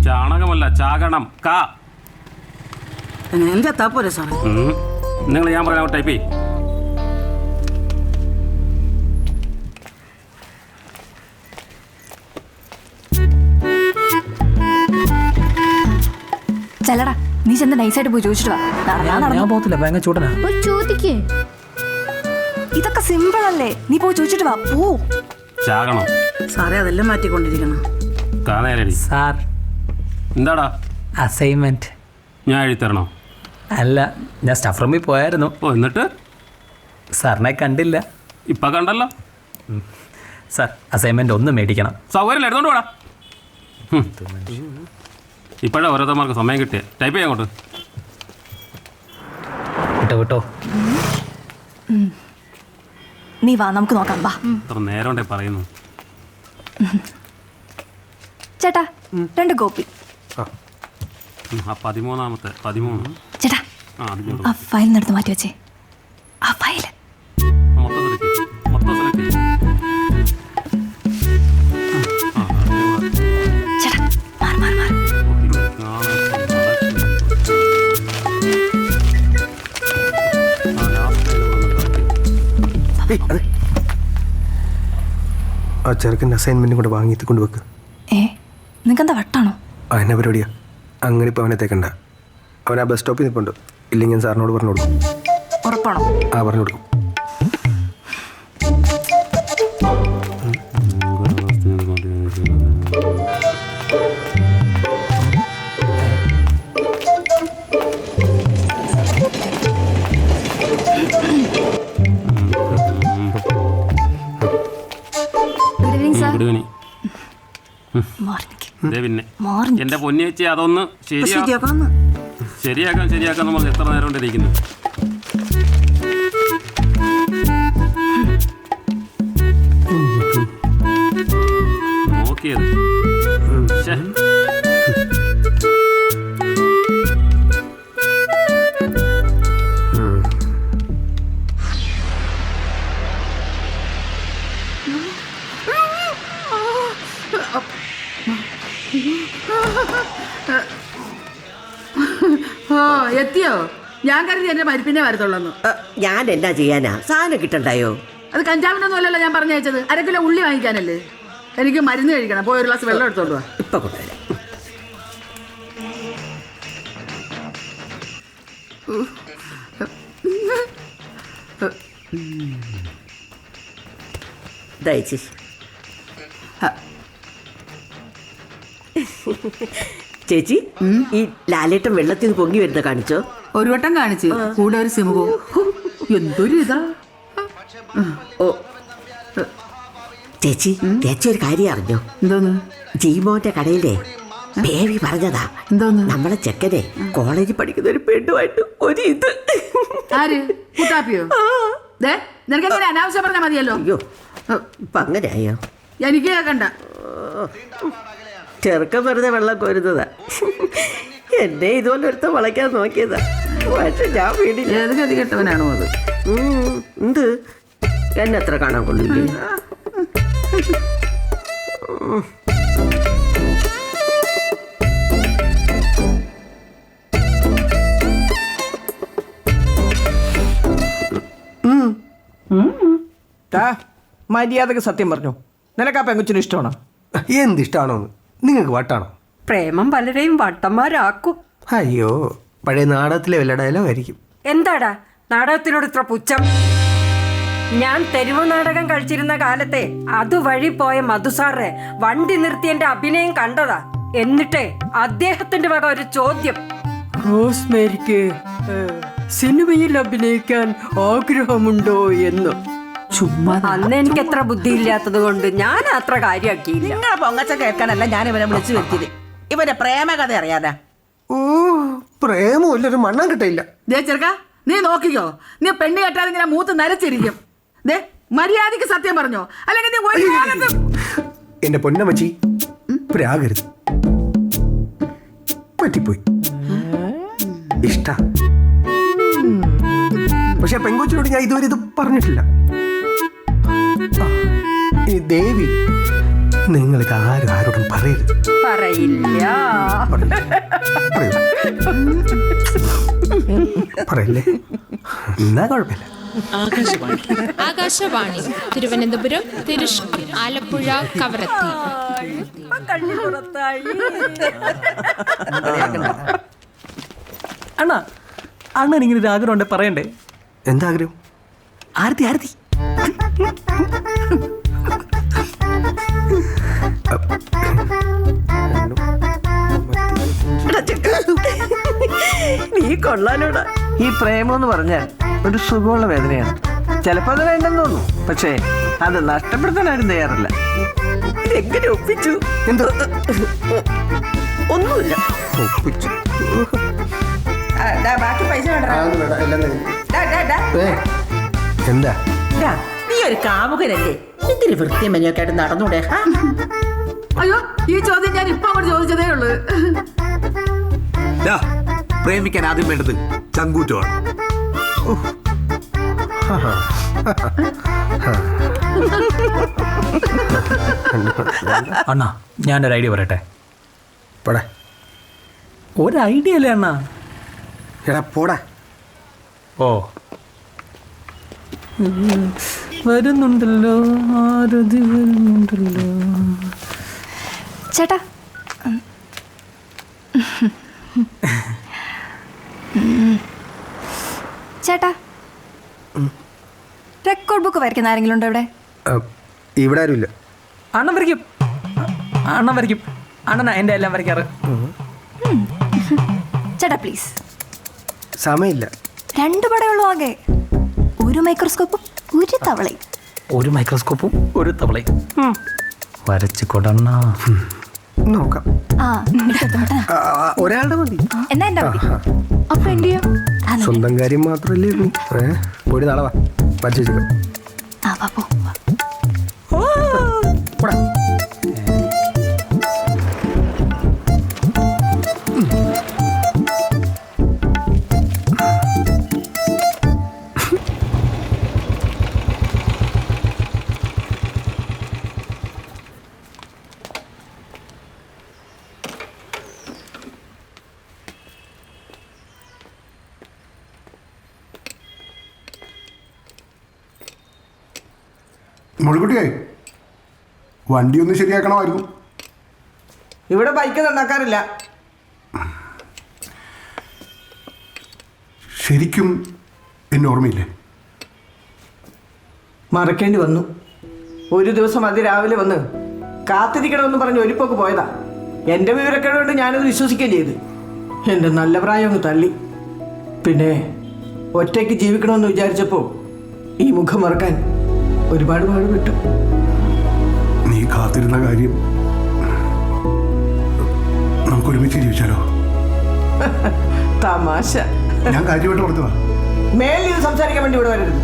ചാണകമല്ല, ചാകണം. എങ്ങനെ പോരെ സാറേ? നിങ്ങൾ ഞാൻ പറയാം ടൈപ്പ് ചെയ്യും. ചെല്ലടാ, നീ ചെന്ന് നൈസായിട്ട് പോയി ചോദിച്ചിട്ട് വാ. ഞാൻ പോകത്തില്ല, ഭയങ്കര ചൂടനാ. ചോദിക്കേ, ഇതൊക്കെ സിമ്പിൾ അല്ലേ? നീ പോയി ചോദിച്ചിട്ട് വാ. പോ. ചാകണം സാറേ, അതെല്ലാം മാറ്റിക്കൊണ്ടിരിക്കണം. സാർ, എന്താടാ അസൈൻമെന്റ് ഞാൻ എഴുതിത്തരണോ? അല്ല, ഞാൻ സ്റ്റാഫ് റൂമിൽ പോയായിരുന്നു. എന്നിട്ട് സാറിനെ കണ്ടില്ല. ഇപ്പൊ കണ്ടല്ലോ. സാർ, അസൈൻമെന്റ് ഒന്ന് മേടിക്കണം. സൗകര്യം എടുത്തോണ്ട് പോടാ. ഇപ്പോഴാ ഓരോരുത്തർക്ക് സമയം കിട്ടിയ ടൈപ്പ് ചെയ്യാൻ കൊണ്ട് വിട്ടോ. നീ വാ, നമുക്ക് നോക്കാം. വാ. ഇത്ര നേരം ഉണ്ടേ പറയുന്നു. ചേട്ടാ, 2 കോപ്പി. ആ 13ാമത്തെ 13. ചേട്ടാ, ആ ഫയൽ നടത്ത് മാറ്റി വെച്ചേ. ആ ഫയൽ മൊത്തം സെലക്ട് ചേട്ടാ, മാറി. ആ ചെറുക്കൻ്റെ അസൈൻമെൻറ്റും കൂടെ വാങ്ങിയിട്ട് കൊണ്ടുവെക്ക്. നിങ്ങൾക്കെന്താ വട്ടാണോ? അതിനെ പരിപാടിയാ. അങ്ങനെ ഇപ്പോൾ അവനെ തേക്കണ്ട. അവൻ ആ ബസ് സ്റ്റോപ്പിൽ നിൽപ്പുണ്ട്. ഇല്ലെങ്കിൽ ഞാൻ സാറിനോട് പറഞ്ഞു കൊടുക്കും. ഉറപ്പാണോ? ആ, പറഞ്ഞു കൊടുക്കും. പിന്നെ എന്റെ പൊന്നി വെച്ച് അതൊന്ന് ശരിയാക്കാൻ നമ്മൾ എത്ര നേരം കൊണ്ടിരിക്കുന്നു. നോക്കിയത് എത്തിയോ? ഞാൻ കരുതി എന്റെ മരിപ്പിനെ വരത്തുള്ളൂ. ഞാൻ എന്നാ ചെയ്യാനാ? സാധനം കിട്ടണ്ടായോ? അത് കഞ്ചാവിനൊന്നും അല്ലല്ലോ ഞാൻ പറഞ്ഞയച്ചത്. 1 കിലോ ഉള്ളി വാങ്ങിക്കാനല്ലേ. എനിക്ക് മരുന്ന് കഴിക്കണം. പോയി 1 ഗ്ലാസ് വെള്ളം എടുത്തോണ്ട് വാ. ഇപ്പൊ കൊണ്ടുവരാം. ദയച്ചി. ചേച്ചി, ഈ ലാലേട്ടൻ വെള്ളത്തിൽ നിന്ന് പൊങ്ങി വരുന്ന കാണിച്ചോ? ഒരു വട്ടം കാണിച്ച്, കൂടെ ഒരു സിമുകോ. എന്തൊരു ഇതാ. ഓ ചേച്ചി, ചേച്ചി ഒരു കാര്യം അറിഞ്ഞോ? എന്തോന്ന്? ജീമോന്റെ കടയിലെ ബേബി പറഞ്ഞതാ. എന്തോന്ന്? നമ്മളെ ചെക്കനെ കോളേജിൽ പഠിക്കുന്ന ഒരു പെണ്ണുമായിട്ട് ഒരു ഇത്. ആര്? കുട്ടാപ്പിയോ? നിനക്ക് എങ്ങനെ അനാവശ്യം പറഞ്ഞാൽ മതിയല്ലോ. അയ്യോ, ഇപ്പൊ അങ്ങനെയായോ? എനിക്ക് കേൾക്കണ്ട. ചെറുക്കം വെറുതെ വെള്ളം കോരുന്നതാ. എന്നെ ഇതുപോലെ ഒരുത്ത വളയ്ക്കാൻ നോക്കിയതാ. പക്ഷെ ഞാൻ വീട്ടിൽ ഏത് ഗതി കെട്ടവനാണോ അത്? എന്ത് എന്നെ എത്ര കാണാൻ കൊള്ളില്ലേ? മര്യാദക്ക് സത്യം പറഞ്ഞു. നിനക്ക് ആ പെങ്കുച്ചിന് ഇഷ്ടമാണോ? എന്ത് ഇഷ്ടമാണോന്ന്? നിങ്ങൾക്ക് വട്ടാണോ? പ്രേമം പലരെയും വട്ടന്മാരാക്കും. അയ്യോ, പഴയ നാടകത്തിലെ വല്ല ഡയലോഗായിരിക്കും. എന്താടാ നാടകത്തിനോട് ഇത്ര പുച്ഛം? ഞാൻ തെരുവ് നാടകം കളിച്ചിരുന്ന കാലത്തെ അതുവഴി പോയ മധുസാറെ വണ്ടി നിർത്തി എന്റെ അഭിനയം കണ്ടതാ. എന്നിട്ടേ അദ്ദേഹത്തിന്റെ വക ഒരു ചോദ്യം, റോസ്മേരിക്ക് സിനിമയിൽ അഭിനയിക്കാൻ ആഗ്രഹമുണ്ടോ എന്ന്. ചുമ്മാ അന്ന് എനിക്ക് എത്ര ബുദ്ധിയില്ലാത്തത് കൊണ്ട് ഞാൻ അത്ര കാര്യമാക്കിയില്ല. നിങ്ങളെ പൊങ്ങച്ച കേൾക്കാനല്ല ഞാൻ ഇവനെ വിളിച്ചു വരുത്തിയത്. ഇവന്റെ പ്രേമകഥ അറിയാനാ. ഓ, പ്രേമമില്ല, ഒരു മണ്ണം കിട്ടില്ല. ചെറുക്ക, നീ നോക്കിക്കോ. നീ പെണ്ണ് കെട്ടാതെ ഇങ്ങനെ മൂത്ത് നരച്ചിരിക്കും. മര്യാദക്ക് സത്യം പറഞ്ഞോ, അല്ലെങ്കിൽ നീ ഒരു കാലത്തും. എന്റെ പൊന്നമ്മച്ചി, പ്രാകരുത്. പറ്റിപ്പോയി. ഇഷ്ട. പക്ഷെ പെങ്കൊച്ചിനോട് ഞാൻ ഇതുവരെ ഇത് പറഞ്ഞിട്ടില്ല. ദേവി, നിങ്ങളിത് ആരോടും പറയരുത്. പറയില്ല. പറയല്ലേ എന്നാ കുഴപ്പമില്ല. ആകാശവാണി തിരുവനന്തപുരം, തൃശൂർ, ആലപ്പുഴ, കവരത്തി. അണ്ണാ അണ്ണൻ ഇങ്ങനെ ഒരു ആഗ്രഹം ഉണ്ട് പറയണ്ടേ? എന്താ ആഗ്രഹം? ആരതി ആരതി നീ കൊള്ളാലോടാ. ഈ പ്രേമം എന്ന് പറഞ്ഞാൽ ഒരു സുഖമുള്ള വേദനയാണ്. ചിലപ്പോ അത് വേണ്ടെന്ന് തോന്നും, പക്ഷേ അത് നഷ്ടപ്പെടുത്താൻ ആരും തയ്യാറല്ല. ഇതെങ്ങനെ ഒപ്പിച്ചു? എന്തോ ഒന്നുമില്ല. ഒപ്പിച്ചു. ബാക്കി പൈസ വേണ്ട. എന്താ നീ ഒരു കാമുകനല്ലേ? എന്തിന് വൃത്തിയും മെനയൊക്കെ ആയിട്ട് നടന്നൂടെ? അയ്യോ, ഈ ചോദ്യം ഞാൻ ഇപ്പൊ അങ്ങോട്ട് ചോദിച്ചതേ ഉള്ളൂ. പ്രേമിക്കാൻ ആദ്യം വേണ്ടത് ചങ്കൂറ്റമാണ്. അണ്ണാ ഞാനൊരു ഐഡിയ പറയട്ടെ. പോടാ. ഒരു ഐഡിയ അല്ലേ അണ്ണാ? എടാ പോടാ. ഓ വരുന്നുണ്ടല്ലോ, ആരതി വരുന്നുണ്ടല്ലോ. ചേട്ടാ ചേട്ടാ റെക്കോർഡ് ബുക്ക് വരയ്ക്കുന്ന ആരെങ്കിലും ഉണ്ടോ ഇവിടെ? ഇവിടെ ആരുമില്ല. അണ്ണൻ വരയ്ക്കും, അണ്ണൻ വരയ്ക്കും. അണ്ണനാ എൻ്റെ എല്ലാം വരയ്ക്കാറ്. ചേട്ടാ പ്ലീസ്. സമയമില്ല. 2 പടയുള്ളൂ ആകെ. ഒരു മൈക്രോസ്കോപ്പും ഒരു തവളയും. ഒരു മൈക്രോസ്കോപ്പും ഒരു തവളയും വരച്ചു കൊടണ്ണ. നോക്കാം. ആ എടുത്തോട്ടെ. ഒരാളുടെ മതി. എന്നാ എൻ്റെ മതി. അപ്പൊ എന്റെയോ? സ്വന്തം കാര്യം മാത്രമല്ലേ ഉള്ളൂ. പോയി നാളെ വാ, പരിചയിച്ചേക്കാം. ആ വാ പോ. പോടാ. മുഴുകുട്ടിയായി വണ്ടി ഒന്ന് ശരിയാക്കണമായിരുന്നു. ഇവിടെ ബൈക്ക് നന്നാക്കാറില്ല. ശരിക്കും എന്നെ ഓർമ്മയില്ലേ? മറക്കേണ്ടി വന്നു. ഒരു ദിവസം അതിരാവിലെ വന്ന് കാത്തിരിക്കണമെന്ന് പറഞ്ഞ് ഒരുപ്പൊക്കെ പോയതാ. എൻ്റെ വിവരക്കേട് കൊണ്ട് ഞാനത് വിശ്വസിക്കുകയും ചെയ്തു. എൻ്റെ നല്ല പ്രായം ഒന്ന് തള്ളി. പിന്നെ ഒറ്റയ്ക്ക് ജീവിക്കണമെന്ന് വിചാരിച്ചപ്പോൾ ഈ മുഖം മറക്കാൻ ഒരുപാട് പാടുപെട്ടു. നീ കാത്തിരുന്ന കാര്യം നമുക്ക് ഒരുമിച്ച് ജീവിച്ചാലോ? തമാശ. ഞാൻ കാര്യമായിട്ട് പറഞ്ഞതാ. മേലിൽ ഇത് സംസാരിക്കാൻ വേണ്ടി ഇവിടെ വരരുത്.